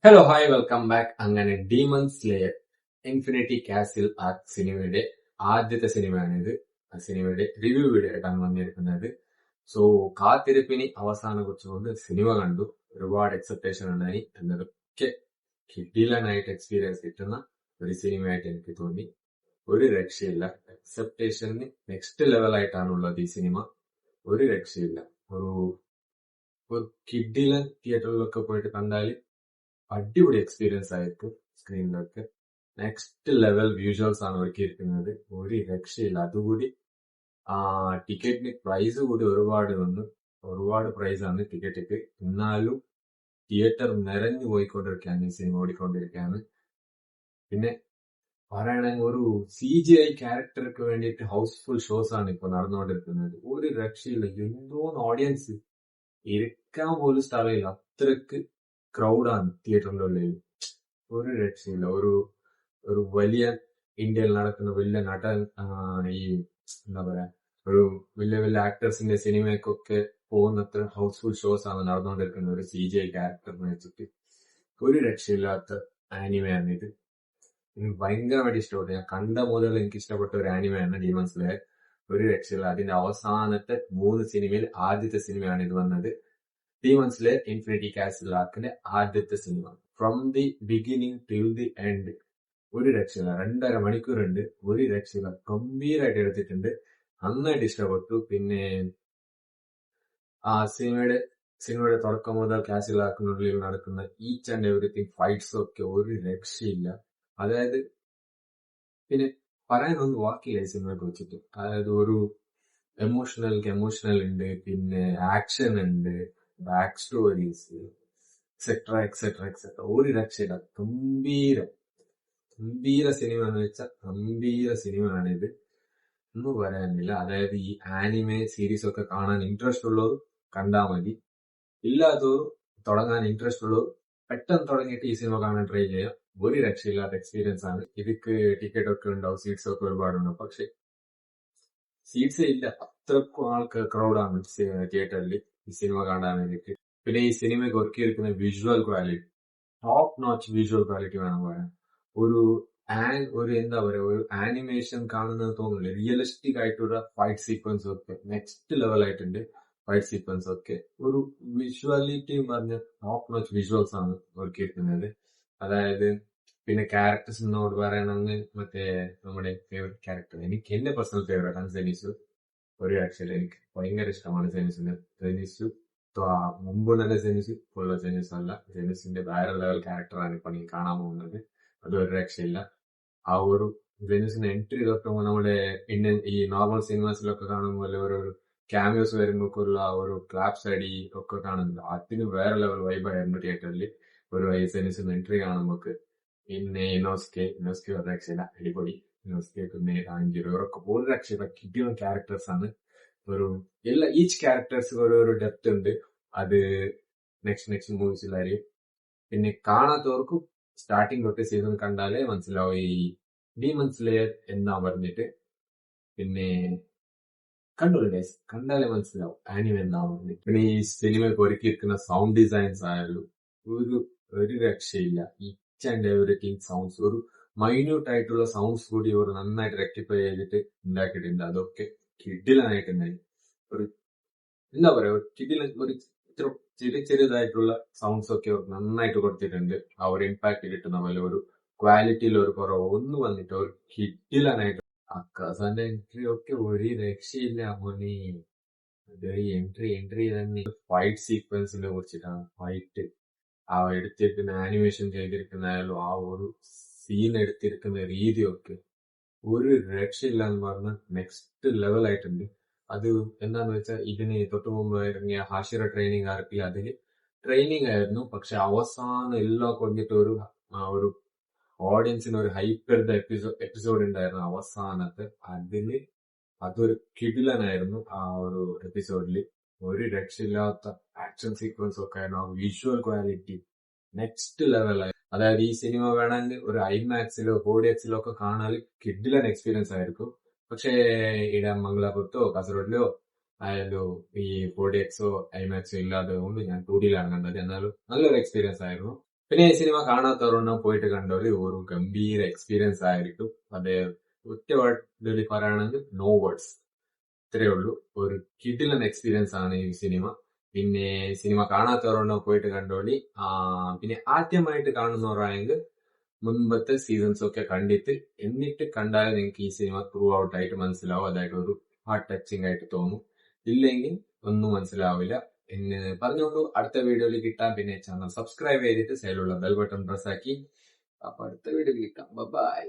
Hello hi welcome back. അങ്ങനെ demon slayer infinity castle arc സിനിമയുടെ ആദ്യത്തെ സിനിമയാണിത്. ആ സിനിമയുടെ റിവ്യൂ വീഡിയോ ആയിട്ടാണ് വന്നിരിക്കുന്നത്. സോ കാത്തിരിപ്പിനി അവസാനം കുറിച്ചുകൊണ്ട് സിനിമ കണ്ടു. ഒരുപാട് എക്സെപ്റ്റേഷൻ ഉണ്ടായി. എന്നതൊക്കെ കിടിലനായിട്ട് എക്സ്പീരിയൻസ് കിട്ടുന്ന ഒരു സിനിമയായിട്ട് എനിക്ക് തോന്നി. ഒരു രക്ഷയില്ല. എക്സെപ്റ്റേഷന് നെക്സ്റ്റ് ലെവലായിട്ടാണുള്ളത് ഈ സിനിമ. ഒരു രക്ഷയില്ല. ഒരു കിഡിലൻ തിയേറ്ററിലൊക്കെ പോയിട്ട് കണ്ടാൽ അടിപൊളി എക്സ്പീരിയൻസ് ആയിരിക്കും. സ്ക്രീനിലൊക്കെ നെക്സ്റ്റ് ലെവൽ വിഷ്വൽസ് ആണ് ഒരുക്കിയിരിക്കുന്നത്. ഒരു രക്ഷയില്ല. അതുകൂടി ടിക്കറ്റിന് പ്രൈസ് കൂടി ഒരുപാട് പ്രൈസ് ആണ് ടിക്കറ്റിക്ക്. എന്നാലും തിയേറ്റർ നിറഞ്ഞു പോയിക്കൊണ്ടിരിക്കുകയാണ്, ഈ സിനിമ ഓടിക്കൊണ്ടിരിക്കുകയാണ്. പിന്നെ പറയണെങ്കിൽ ഒരു CGI ക്യാരക്ടർക്ക് വേണ്ടിയിട്ട് ഹൗസ്ഫുൾ ഷോസ് ആണ് ഇപ്പൊ നടന്നുകൊണ്ടിരിക്കുന്നത്. ഒരു രക്ഷയില്ല. എന്തോന്ന് ഓഡിയൻസ് ഇരിക്കാൻ പോലും സ്ഥലമില്ല. അത്രക്ക് ക്രൗഡാണ് തിയേറ്ററിന്റെ ഉള്ളിൽ. ഒരു രക്ഷയില്ല. ഒരു വലിയ ഇന്ത്യയിൽ നടക്കുന്ന വലിയ നടൻ ഈ എന്താ പറയാ ഒരു വലിയ വലിയ ആക്ടേഴ്സിന്റെ സിനിമയ്ക്കൊക്കെ പോകുന്നത്ര ഹൗസ്ഫുൾ ഷോസ് ആണ് നടന്നുകൊണ്ടിരിക്കുന്നത് ഒരു CGI ക്യാരക്ടറിനെ വെച്ചിട്ട്. ഒരു രക്ഷയില്ലാത്ത ആനിമയാണ് ഇത്. എനിക്ക് ഭയങ്കരമായിട്ട് ഇഷ്ടപ്പെട്ടു. ഞാൻ കണ്ട മുതൽ എനിക്ക് ഇഷ്ടപ്പെട്ട ഒരു ആനിമയാണ് ഡീമൺ സ്ലേയർ. ഒരു രക്ഷയില്ല. അതിന്റെ അവസാനത്തെ 3 സിനിമയിൽ ആദ്യത്തെ സിനിമയാണ് ഇത് വന്നത്. ഡീമൺ സ്ലേയർ ഇൻഫിനിറ്റി കാസിൽ ആർക്കിന്റെ ആദ്യത്തെ cinema. From the beginning till the end. ഒരു രക്ഷയില്ല. 2.5 മണിക്കൂറുണ്ട്. ഒരു രക്ഷയില്ല. ഗംഭീരമായിട്ട് എടുത്തിട്ടുണ്ട്. നന്നായിട്ട് ഇഷ്ടപ്പെട്ടു. പിന്നെ ആ സിനിമയുടെ തുടക്കം മുതൽ കാസിൽ ആർക്കിനുള്ളിൽ നടക്കുന്ന ഈച്ച് ആൻഡ് എവറിത്തിങ് ഫൈറ്റ്സ് ഒക്കെ ഒരു രക്ഷയില്ല. അതായത് പിന്നെ പറയാനൊന്നും വാക്കില്ല ഈ സിനിമയെ കുറിച്ചിട്ട്. അതായത് ഒരു എമോഷണൽ ഉണ്ട്, പിന്നെ ആക്ഷൻ ഉണ്ട്, back stories etcetera etcetera etcetera. ഒരു രക്ഷയില്ല. ഗംഭീര സിനിമ എന്ന് വെച്ചാൽ ഗംഭീര സിനിമയാണിത്. ഒന്നും പറയാനില്ല. അതായത് ഈ ആനിമെ സീരീസ് ഒക്കെ കാണാൻ ഇൻട്രസ്റ്റ് ഉള്ളവർ കണ്ടാൽ മതി. ഇല്ലാത്തവർ തുടങ്ങാൻ ഇൻട്രസ്റ്റ് ഉള്ളവർ പെട്ടെന്ന് തുടങ്ങിയിട്ട് ഈ സിനിമ കാണാൻ ട്രൈ ചെയ്യാം. ഒരു രക്ഷയില്ലാത്ത എക്സ്പീരിയൻസ് ആണ്. ഇതിക്ക് ടിക്കറ്റ് ഒക്കെ ഉണ്ടാവും, സീറ്റ്സ് ഒക്കെ ഒരുപാടുണ്ടാവും. പക്ഷെ സീറ്റ്സേ ഇല്ല. അത്രക്കും ആൾക്ക് ക്രൗഡാണ് തിയേറ്ററിൽ ഈ സിനിമ കാണാൻ വേണ്ടിയിട്ട്. പിന്നെ ഈ സിനിമയ്ക്ക് ഒരുക്കിയിരിക്കുന്ന visual quality top notch visual quality വേണം പറയാൻ. ഒരു എന്താ പറയാ ഒരു ആനിമേഷൻ കാണുന്നത് തോന്നില്ല. റിയലിസ്റ്റിക് ആയിട്ടുള്ള ഫൈറ്റ് സീക്വൻസ് ഒക്കെ നെക്സ്റ്റ് ലെവൽ ആയിട്ടുണ്ട്. ഫൈറ്റ് സീക്വൻസ് ഒക്കെ ഒരു വിഷ്വാലിറ്റി പറഞ്ഞ ടോപ്പ് നോച്ച് വിഷ്വൽസ് ആണ് ഒരുക്കിയിരിക്കുന്നത്. അതായത് പിന്നെ ക്യാരക്ടേഴ്സിനോട് പറയണമെന്ന് നമ്മുടെ ഫേവറേറ്റ് ക്യാരക്ടർ, എനിക്ക് എന്റെ പേഴ്സണൽ ഫേവറേറ്റ് ആണ് സെനിസു. ഒരു രക്ഷയില്ല. എനിക്ക് ഭയങ്കര ഇഷ്ടമാണ് സെനിസു. മുമ്പ് തന്നെ സെനിസു, ഫുള്ള സെനിസു അല്ല. സെനിസിന്റെ വേറെ ലെവൽ ക്യാരക്ടറാണ് ഇപ്പൊ നീ കാണാൻ പോകുന്നത്. അതൊരു രക്ഷയില്ല. ആ ഒരു വെനിസിന് എൻട്രി തൊട്ടുമ്പോൾ നമ്മുടെ ഇന്ത്യൻ ഈ നോർമൽ സിനിമാസിലൊക്കെ കാണുമ്പോൾ ഒരു ക്യാമിയോസ് വരുമ്പോഴുള്ള ഒരു ക്ലാപ്സ് അടി ഒക്കെ കാണുന്നത് അതിന് വേറെ ലെവൽ വൈബായിരുന്നു തിയേറ്ററിൽ. ഒരു വെനിസിന് എൻട്രി കാണുമ്പോൾ. പിന്നെ ഇനോസ്കെ ഒരു രക്ഷയില്ല. അടിപൊളി. ഇനോസ്കെ പിന്നെ ആഞ്ചിറോ ഇവരൊക്കെ ഒരു രക്ഷയില്ല. കിട്ടിയ ക്യാരക്ടേഴ്സ് ആണ്. ഈച്ച് ക്യാരക്ടേഴ്സ് ഓരോരോ ഡെപ്ത് ഉണ്ട്. അത് നെക്സ്റ്റ് മൂവീസിലായിരിക്കും. പിന്നെ കാണാത്തവർക്കും സ്റ്റാർട്ടിങ് തൊട്ട് സീസൺ കണ്ടാലേ മനസ്സിലാവും ഈ ഡീമൺ സ്ലേയർ എന്നാ പറഞ്ഞിട്ട്. പിന്നെ കണ്ടോളൂ ഗൈസ്, കണ്ടാലേ മനസ്സിലാവും ആനിമ എന്നാ പറഞ്ഞിട്ട്. പിന്നെ ഈ സിനിമയ്ക്ക് ഒരുക്കിയിരിക്കുന്ന സൗണ്ട് ഡിസൈൻസ് ആയാലും ഒരു രക്ഷയില്ല. ഈച്ച് ആൻഡ് എവറിത്തിങ് സൗണ്ട്സ്, ഒരു മൈന്യൂട്ട് ആയിട്ടുള്ള സൗണ്ട്സ് കൂടി ഒരു നന്നായിട്ട് റെക്ടിഫൈ ചെയ്തിട്ട് ഉണ്ടാക്കിയിട്ടുണ്ട്. അതൊക്കെ കിടിലനായിട്ടുണ്ടായി. ഒരു എന്താ പറയാ ഒരു ചെറിയതായിട്ടുള്ള സൗണ്ട്സ് ഒക്കെ നന്നായിട്ട് കൊടുത്തിട്ടുണ്ട്. ആ ഒരു ഇമ്പാക്ട് കിട്ടുന്ന പോലെ ഒരു ക്വാളിറ്റിയിൽ ഒരു കുറവ് ഒന്നും വന്നിട്ട് ഒരു കിടിലനായിട്ട്. അക്കാസാന്റെ എൻട്രി ഒക്കെ ഒരു രക്ഷയില്ല മോനെ. അത് എൻട്രി തന്നെ. ഫൈറ്റ് സീക്വൻസിനെ കുറിച്ചിട്ടാണ്. ഫൈറ്റ് ആ എടുത്തിരിക്കുന്ന ആനിമേഷൻ ചെയ്തിരിക്കുന്നതായാലും ആ ഒരു സീൻ എടുത്തിരിക്കുന്ന രീതിയൊക്കെ ഒരു രക്ഷയില്ല എന്ന് പറഞ്ഞാൽ നെക്സ്റ്റ് ലെവൽ ആയിട്ടുണ്ട്. അത് എന്താന്ന് വെച്ചാൽ ഇതിന് തൊട്ടു മുമ്പ് ഇറങ്ങിയ ഹാഷിറ ട്രെയിനിങ് ആർക്കിൽ അതില് ട്രെയിനിങ് ആയിരുന്നു. പക്ഷെ അവസാനം എല്ലാം കൊണ്ടിട്ട് ഒരു ഓഡിയൻസിന് ഒരു ഹൈപ്പ് എപ്പിസോഡ് ഉണ്ടായിരുന്നു അവസാനത്ത്. അതൊരു കിടിലനായിരുന്നു. ആ ഒരു എപ്പിസോഡിൽ ഒരു രക്ഷയില്ലാത്ത ആക്ഷൻ സീക്വൻസ് ഒക്കെ ആയിരുന്നു. ആ വിഷ്വൽ ക്വാളിറ്റി നെക്സ്റ്റ് ലെവലായി. അതായത് ഈ സിനിമ വേണമെങ്കിൽ ഒരു IMAX-ലോ 4DX-ലോ ഒക്കെ കാണാൻ കിടിലൻ എക്സ്പീരിയൻസ് ആയിരിക്കും. പക്ഷേ ഇവിടെ മംഗലാപുരത്തോ കാസർഗോഡിലോ ആയാലും ഈ 4DX-ഓ IMAX-ഓ ഇല്ലാതെ കൊണ്ട് ഞാൻ 2Dയിലാണ് കണ്ടത്. എന്നാലും നല്ലൊരു എക്സ്പീരിയൻസ് ആയിരുന്നു. പിന്നെ ഈ സിനിമ കാണാത്തവരെണ്ണം പോയിട്ട് കണ്ടോളി, ഒരു ഗംഭീര എക്സ്പീരിയൻസ് ആയിരിക്കും. അത് ഒറ്റ വേർഡിൽ പറയുകയാണെങ്കിൽ നോ വേർഡ്സ്, ഇത്രയേ ഉള്ളൂ. ഒരു കിടിലൻ എക്സ്പീരിയൻസ് ആണ് ഈ സിനിമ. പിന്നെ സിനിമ കാണാത്തവരെണ്ണം പോയിട്ട് കണ്ടോളി. പിന്നെ ആദ്യമായിട്ട് കാണുന്നവരാണെങ്കിൽ മുൻപത്തെ സീസൺസ് ഒക്കെ കണ്ടിട്ട് എന്നിട്ട് കണ്ടാൽ നിങ്ങൾക്ക് ഈ സിനിമ ത്രൂ ഔട്ട് ആയിട്ട് മനസ്സിലാവും. അതായത് ഒരു ഹാർട്ട് ടച്ചിങ് ആയിട്ട് തോന്നും. ഇല്ലെങ്കിൽ ഒന്നും മനസ്സിലാവില്ല എന്ന് പറഞ്ഞുകൊണ്ട് അടുത്ത വീഡിയോയിൽ കിട്ടാം. പിന്നെ ചാനൽ സബ്സ്ക്രൈബ് ചെയ്തിട്ട് സൈഡിലുള്ള ബെൽ ബട്ടൺ പ്രസ് ആക്കി. അപ്പൊ അടുത്ത വീഡിയോയിൽ കിട്ടാം. ബൈ.